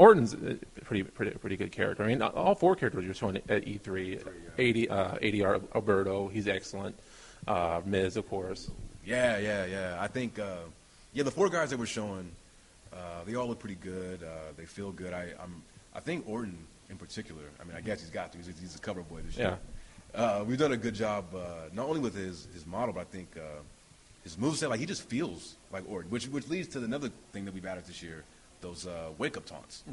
Orton's a pretty good character. I mean, all 4 characters you're showing at E3. ADR Alberto, he's excellent. Miz, of course. Yeah. I think the 4 guys that we're showing, they all look pretty good. They feel good. I think Orton in particular. I mean, I guess he's got to. He's a cover boy this year. Yeah. We've done a good job not only with his model, but I think his moveset. Like he just feels like Orton, which leads to another thing that we've added this year. Those wake up taunts,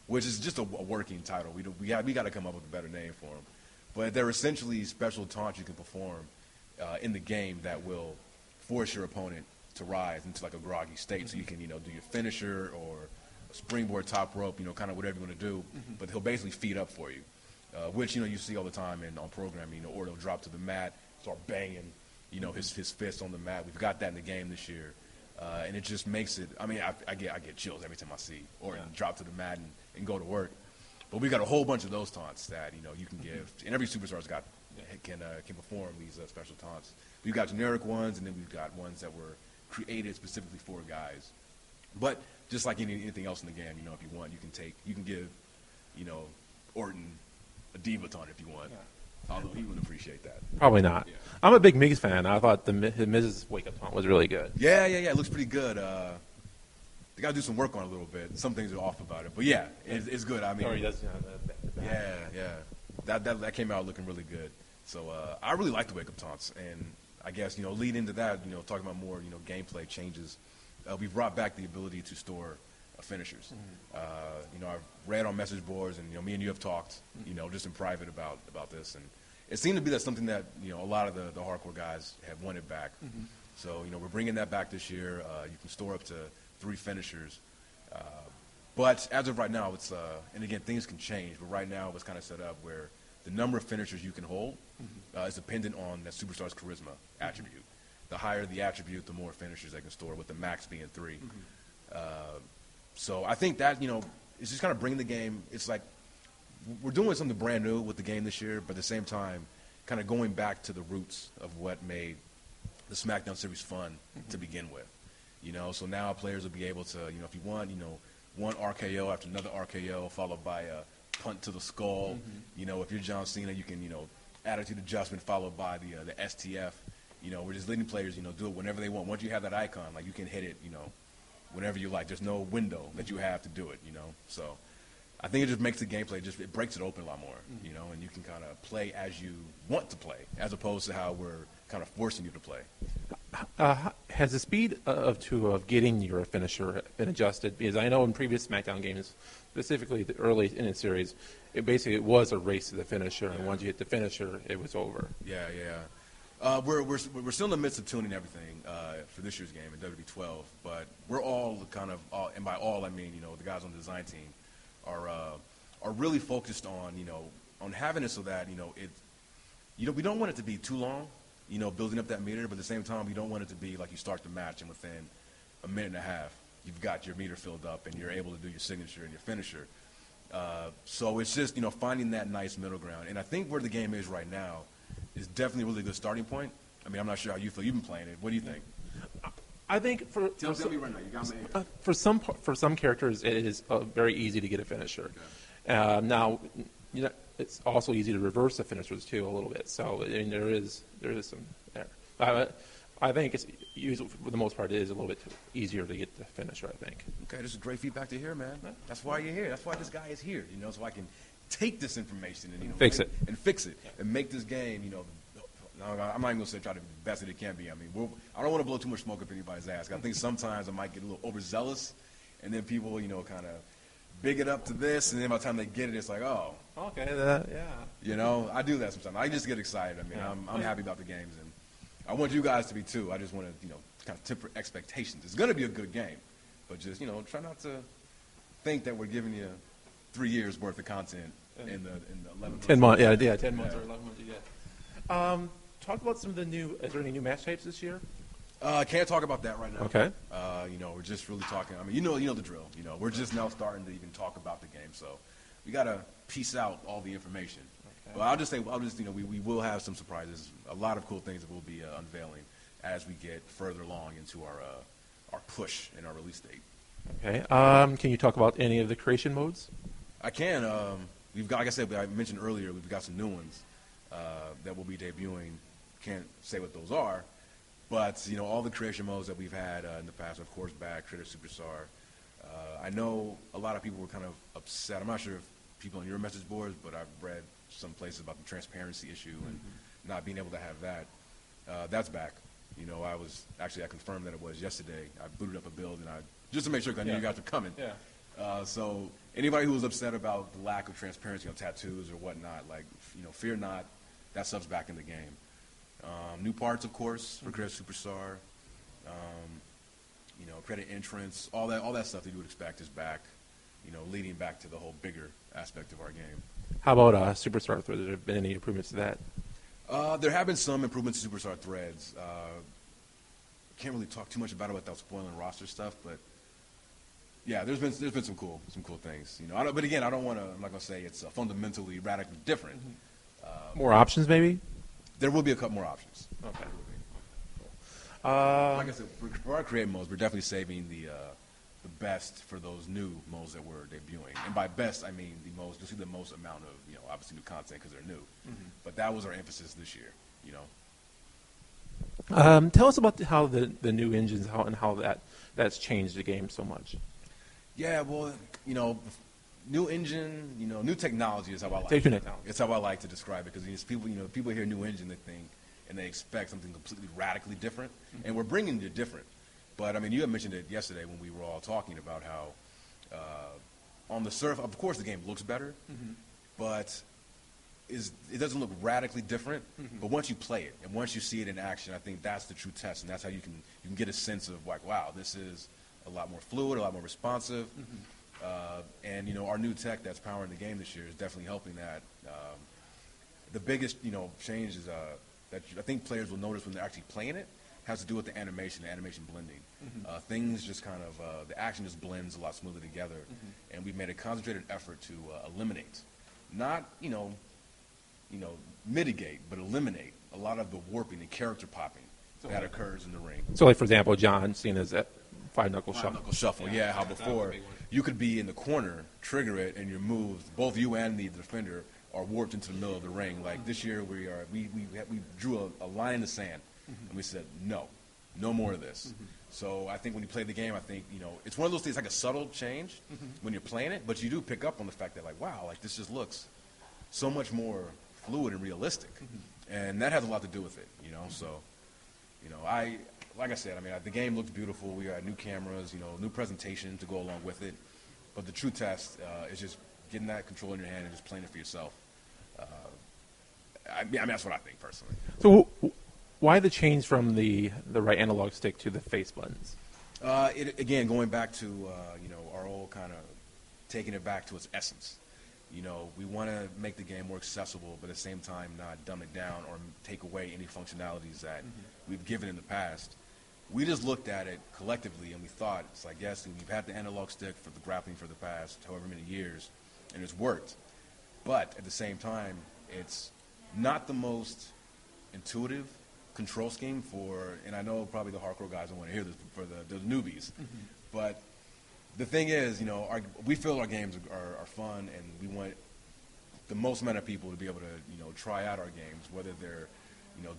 which is just a working title. We got to come up with a better name for them, but they're essentially special taunts you can perform in the game that will force your opponent to rise into like a groggy state, so you can do your finisher or a springboard top rope, kind of whatever you want to do. But he'll basically feed up for you, which you see all the time on programming. Or he'll drop to the mat, start banging, his fist on the mat. We've got that in the game this year. And it just makes it. I mean, I get chills every time I see Orton drop to the mat and go to work. But we got a whole bunch of those taunts that you can give, and every superstar's can perform these special taunts. We've got generic ones, and then we've got ones that were created specifically for guys. But just like anything else in the game, if you want, you can give, Orton a diva taunt if you want. Yeah. Although he wouldn't appreciate that. Probably not. Yeah. I'm a big Miz fan. I thought his Miz's wake-up taunt was really good. Yeah. It looks pretty good. They got to do some work on it a little bit. Some things are off about it. But, yeah, it's good. I mean, he does, That came out looking really good. So I really like the wake-up taunts. And I guess, lead into that, talking about more, gameplay changes. We've brought back the ability to store finishers. I've read on message boards, and me and you have talked, just in private about this, and it seemed to be that something that a lot of the hardcore guys have wanted back. So we're bringing that back this year. You can store up to 3 finishers, but as of right now, it's and again things can change. But right now, it's kind of set up where the number of finishers you can hold is dependent on that superstar's charisma attribute. The higher the attribute, the more finishers they can store, with the max being 3. So I think that, it's just kind of bringing the game. It's like we're doing something brand new with the game this year, but at the same time, kind of going back to the roots of what made the SmackDown series fun to begin with. So now players will be able to, if you want, one RKO after another RKO followed by a punt to the skull. If you're John Cena, you can, attitude adjustment followed by the STF. We're just letting players, do it whenever they want. Once you have that icon, like you can hit it, whenever you like. There's no window that you have to do it, So I think it just makes the gameplay, it breaks it open a lot more, and you can kind of play as you want to play, as opposed to how we're kind of forcing you to play. Has the speed of getting your finisher been adjusted? Because I know in previous SmackDown games, specifically the early in the series, it was a race to the finisher, and once you hit the finisher, it was over. Yeah. We're still in the midst of tuning everything for this year's game in WWE 12, but we're all kind of, and by all I mean, the guys on the design team are really focused on, on having it so that, we don't want it to be too long, building up that meter, but at the same time, we don't want it to be like you start the match and within a minute and a half, you've got your meter filled up and you're able to do your signature and your finisher. So it's just, finding that nice middle ground. And I think where the game is right now is definitely a really good starting point. I mean, I'm not sure how you feel. You've been playing it. What do you think? I think tell me right now. You got me. For some characters, it is very easy to get a finisher. Okay. Now, it's also easy to reverse the finishers too a little bit. So I mean, there is some there. I think it's usually, for the most part, it is a little bit easier to get the finisher, I think. Okay, this is great feedback to hear, man. That's why you're here. That's why this guy is here. So I can take this information and fix it and make this game. I'm not even gonna say try to be the best that it can be. I mean, I don't want to blow too much smoke up anybody's ass. I think sometimes I might get a little overzealous, and then people, kind of big it up to this, and then by the time they get it, it's like, oh, okay, yeah. I do that sometimes. I just get excited. I mean, I'm happy about the games, and I want you guys to be too. I just want to, kind of temper expectations. It's gonna be a good game, but just, try not to think that we're giving you 3 years worth of content in the 11 months. 10 months, 10 months or 11 months you get. Talk about some of the new. Is there any new match types this year? Can't talk about that right now. Okay. We're just really talking. I mean, you know the drill. We're just now starting to even talk about the game. So we gotta piece out all the information. Okay. But I'll just we will have some surprises. A lot of cool things that we'll be unveiling as we get further along into our push and our release date. Okay. Can you talk about any of the creation modes? I can. We've got, like I said, I mentioned earlier, we've got some new ones that will be debuting. Can't say what those are, but all the creation modes that we've had in the past, of course, back Creator Superstar. I know a lot of people were kind of upset. I'm not sure if people on your message boards, but I've read some places about the transparency issue and not being able to have that. That's back. I confirmed that it was yesterday. I booted up a build and just to make sure, because I knew you guys were coming. Yeah. So anybody who was upset about the lack of transparency on tattoos or whatnot, fear not, that stuff's back in the game. New parts, of course, for Creator Superstar. Credit entrance, all that stuff that you would expect is back. Leading back to the whole bigger aspect of our game. How about Superstar Threads? Have there been any improvements to that? There have been some improvements to Superstar Threads. Can't really talk too much about it without spoiling roster stuff, but yeah, there's been some cool things. But again, I'm not gonna say it's fundamentally radically different. More options, maybe. There will be a couple more options. Okay. Like I said, for our create modes, we're definitely saving the best for those new modes that we're debuting. And by best, I mean you'll see the most amount of, obviously new content because they're new. But that was our emphasis this year, Tell us about how the new engines, how that's changed the game so much. Yeah, well, new engine, new technology is how I like. New technology. It's how I like to describe it because people hear new engine, they think and they expect something completely radically different, and we're bringing it different. But I mean, you had mentioned it yesterday when we were all talking about how on the surface, of course, the game looks better, but it doesn't look radically different. But once you play it and once you see it in action, I think that's the true test, and that's how you can get a sense of like, wow, this is a lot more fluid, a lot more responsive. And our new tech that's powering the game this year is definitely helping that. The biggest change is that I think players will notice when they're actually playing it has to do with the animation blending. Things just kind of the action just blends a lot smoother together, and we've made a concentrated effort to eliminate, not mitigate, but eliminate a lot of the warping and character popping that occurs in the ring. So, like for example, John, seeing as that Knuckle Shuffle. Knuckle Shuffle, yeah. How before you could be in the corner, trigger it, and your moves, both you and the defender, are warped into the middle of the ring. Like this year, we drew a line in the sand, and we said no more of this. So I think when you play the game, I think it's one of those things, like a subtle change when you're playing it, but you do pick up on the fact that like, wow, like this just looks so much more fluid and realistic, and that has a lot to do with it. So like I said, I mean, the game looks beautiful. We got new cameras, new presentation to go along with it. But the true test is just getting that control in your hand and just playing it for yourself. I mean, that's what I think personally. So why the change from the right analog stick to the face buttons? Again, going back to our old kind of taking it back to its essence. We want to make the game more accessible, but at the same time not dumb it down or take away any functionalities that we've given in the past. We just looked at it collectively and we thought, it's like, yes, we've had the analog stick for the grappling for the past however many years, and it's worked. But at the same time, it's not the most intuitive control scheme and I know probably the hardcore guys don't want to hear this for the newbies, but the thing is, we feel our games are fun, and we want the most amount of people to be able to, try out our games, whether they're,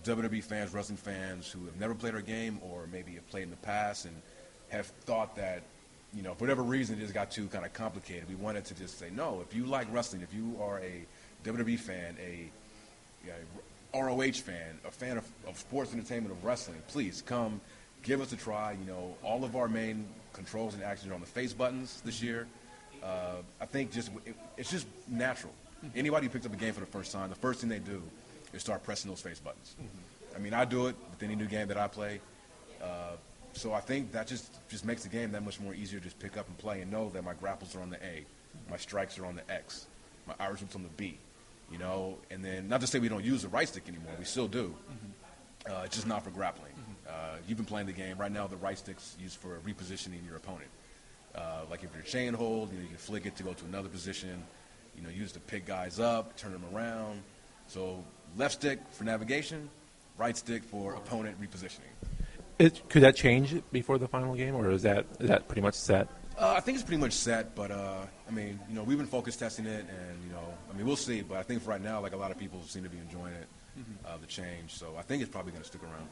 WWE fans, wrestling fans who have never played our game, or maybe have played in the past and have thought that, for whatever reason, it just got too kind of complicated. We wanted to just say, no, if you like wrestling, if you are a WWE fan, a ROH fan, a fan of sports entertainment, of wrestling, please come. Give us a try. All of our main controls and actions are on the face buttons this year. I think it's just natural. Anybody who picks up a game for the first time, the first thing they do is start pressing those face buttons. I mean, I do it with any new game that I play. So I think that just makes the game that much more easier to just pick up and play and know that my grapples are on the A, my strikes are on the X, my Irish whip's on the B. And then not to say we don't use the right stick anymore. We still do. It's just not for grappling. You've been playing the game. Right now, the right stick's used for repositioning your opponent. Like if you're chain hold, you can flick it to go to another position. Use to pick guys up, turn them around. So left stick for navigation, right stick for opponent repositioning. Could that change before the final game, or is that pretty much set? I think it's pretty much set, but I mean, you know, we've been focus testing it, and you know, I mean, we'll see. But I think for right now, like a lot of people seem to be enjoying it, the change. So I think it's probably going to stick around.